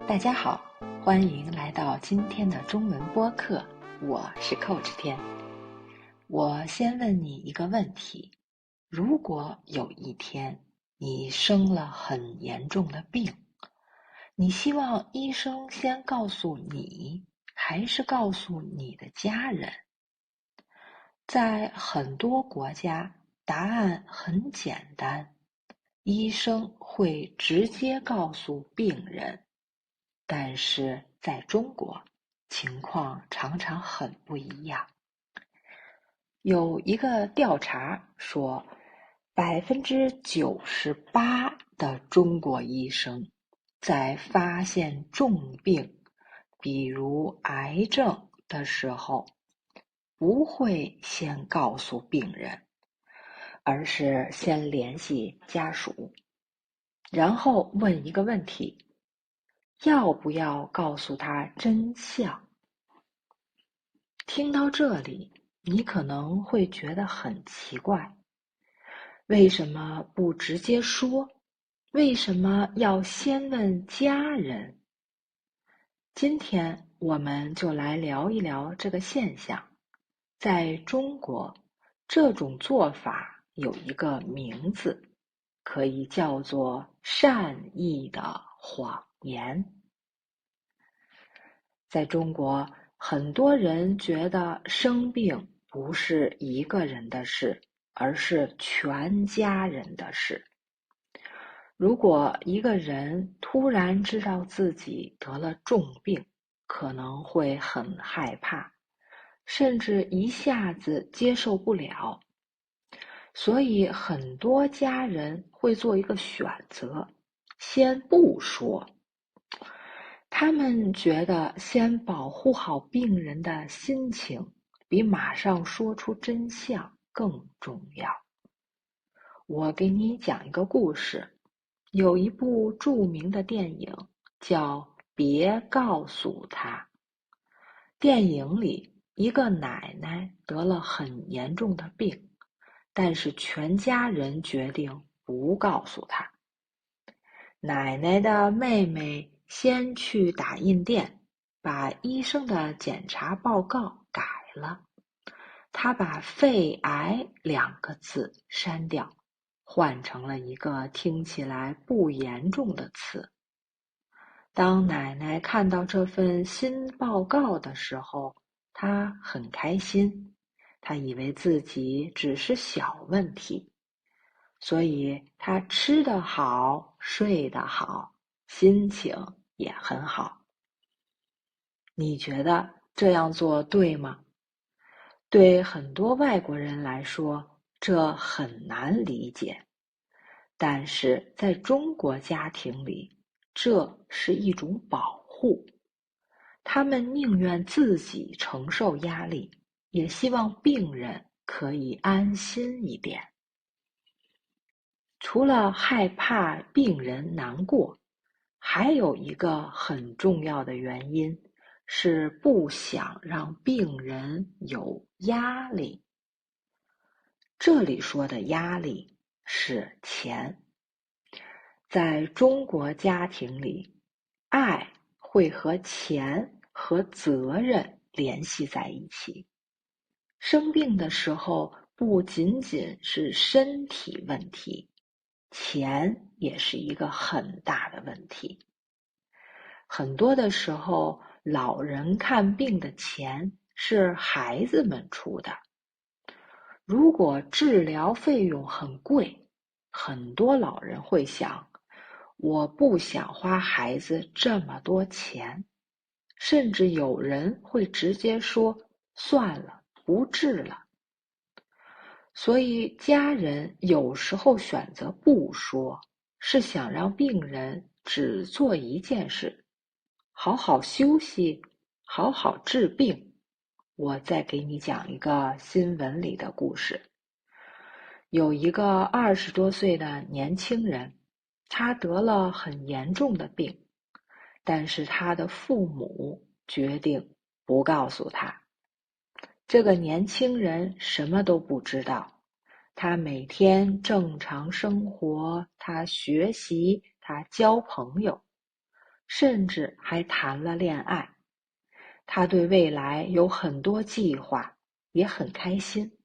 大家好，欢迎来到今天的中文播客，我是 Coach 天。我先问你一个问题，如果有一天你生了很严重的病，你希望医生先告诉你，还是告诉你的家人？在很多国家，答案很简单，医生会直接告诉病人。但是在中国，情况常常很不一样。有一个调查说，98%的中国医生在发现重病，比如癌症的时候，不会先告诉病人，而是先联系家属，然后问一个问题：要不要告诉他真相？听到这里，你可能会觉得很奇怪，为什么不直接说？为什么要先问家人？今天我们就来聊一聊这个现象。在中国，这种做法有一个名字，可以叫做善意的谎言。在中国，很多人觉得生病不是一个人的事，而是全家人的事。如果一个人突然知道自己得了重病，可能会很害怕，甚至一下子接受不了。所以很多家人会做一个选择，先不说。他们觉得先保护好病人的心情，比马上说出真相更重要。我给你讲一个故事，有一部著名的电影叫《别告诉他》。电影里，一个奶奶得了很严重的病，但是全家人决定不告诉她。奶奶的妹妹先去打印店，把医生的检查报告改了。她把肺癌2个字删掉，换成了一个听起来不严重的词。当奶奶看到这份新报告的时候，她很开心，她以为自己只是小问题，所以她吃得好，睡得好，心情也很好。你觉得这样做对吗？对很多外国人来说，这很难理解。但是在中国家庭里，这是一种保护。他们宁愿自己承受压力，也希望病人可以安心一点。除了害怕病人难过，还有一个很重要的原因是不想让病人有压力。这里说的压力是钱。在中国家庭里，爱会和钱和责任联系在一起。生病的时候，不仅仅是身体问题，钱也是一个很大的问题。很多的时候，老人看病的钱是孩子们出的。如果治疗费用很贵，很多老人会想，我不想花孩子这么多钱，甚至有人会直接说，算了，不治了。所以家人有时候选择不说，是想让病人只做一件事，好好休息，好好治病。我再给你讲一个新闻里的故事。有一个20多岁的年轻人，他得了很严重的病，但是他的父母决定不告诉他。这个年轻人什么都不知道，他每天正常生活，他学习，他交朋友。甚至还谈了恋爱。他对未来有很多计划，也很开心。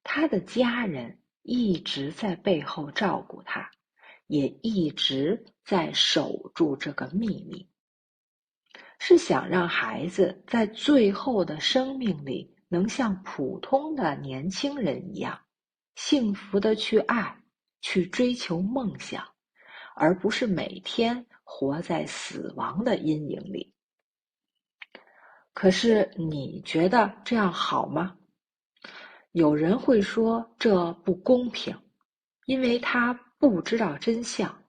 他的家人一直在背后照顾他，也一直在守住这个秘密，是想让孩子在最后的生命里能像普通的年轻人一样，幸福的去爱，去追求梦想，而不是每天活在死亡的阴影里。可是你觉得这样好吗？有人会说这不公平，因为他不知道真相。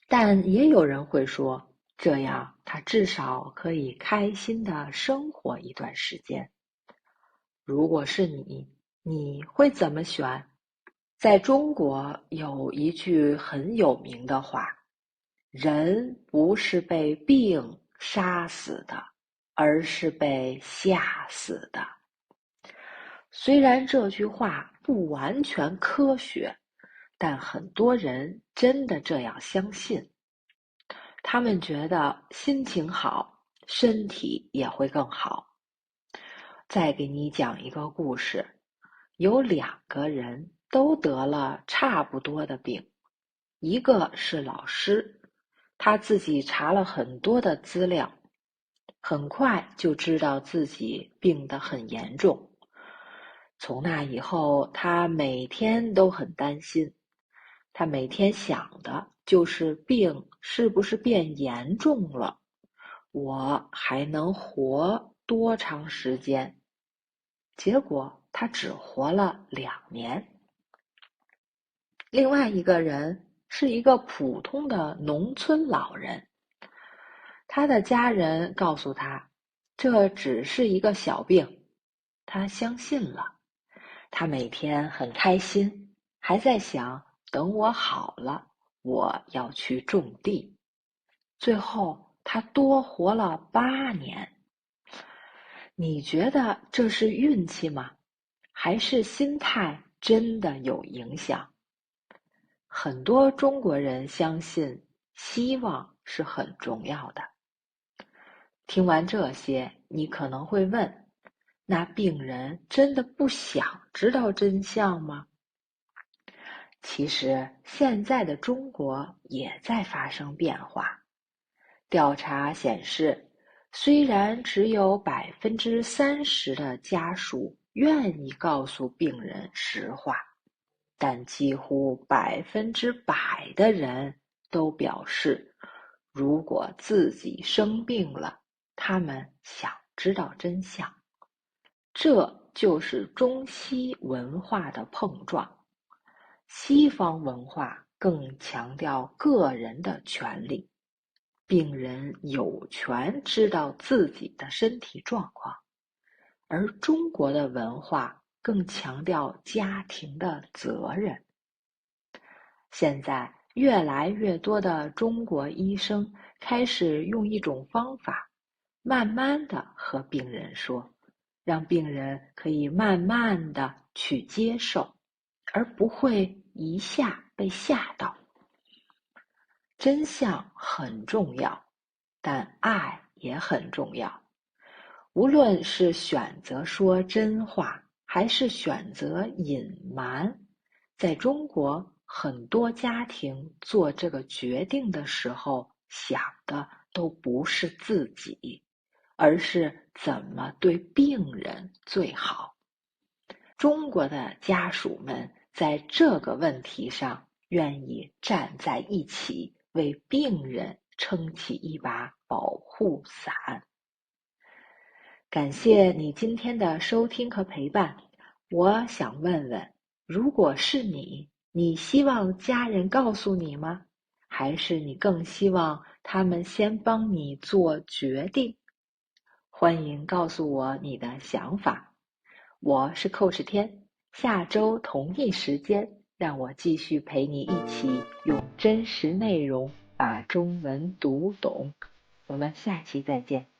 但也有人会说，这样他至少可以开心地生活一段时间。如果是你，你会怎么选？在中国有一句很有名的话，人不是被病杀死的，而是被吓死的。虽然这句话不完全科学，但很多人真的这样相信。他们觉得心情好，身体也会更好。再给你讲一个故事，有两个人都得了差不多的病，一个是老师，他自己查了很多的资料，很快就知道自己病得很严重。从那以后，他每天都很担心，他每天想的就是病是不是变严重了，我还能活多长时间？结果他只活了2年。另外一个人是一个普通的农村老人，他的家人告诉他，这只是一个小病，他相信了。他每天很开心，还在想，等我好了，我要去种地。最后，他多活了8年。你觉得这是运气吗？还是心态真的有影响？很多中国人相信，希望是很重要的。听完这些，你可能会问，那病人真的不想知道真相吗？其实，现在的中国也在发生变化。调查显示，虽然只有30%的家属愿意告诉病人实话，但几乎100%的人都表示，如果自己生病了，他们想知道真相。这就是中西文化的碰撞。西方文化更强调个人的权利，病人有权知道自己的身体状况，而中国的文化更强调家庭的责任。现在越来越多的中国医生开始用一种方法，慢慢地和病人说，让病人可以慢慢地去接受，而不会一下被吓到。真相很重要，但爱也很重要。无论是选择说真话，还是选择隐瞒，在中国，很多家庭做这个决定的时候，想的都不是自己，而是怎么对病人最好。中国的家属们在这个问题上愿意站在一起，为病人撑起一把保护伞。感谢你今天的收听和陪伴。我想问问，如果是你，你希望家人告诉你吗？还是你更希望他们先帮你做决定？欢迎告诉我你的想法。我是Coach天，下周同一时间，让我继续陪你一起用真实内容把中文读懂。我们下期再见。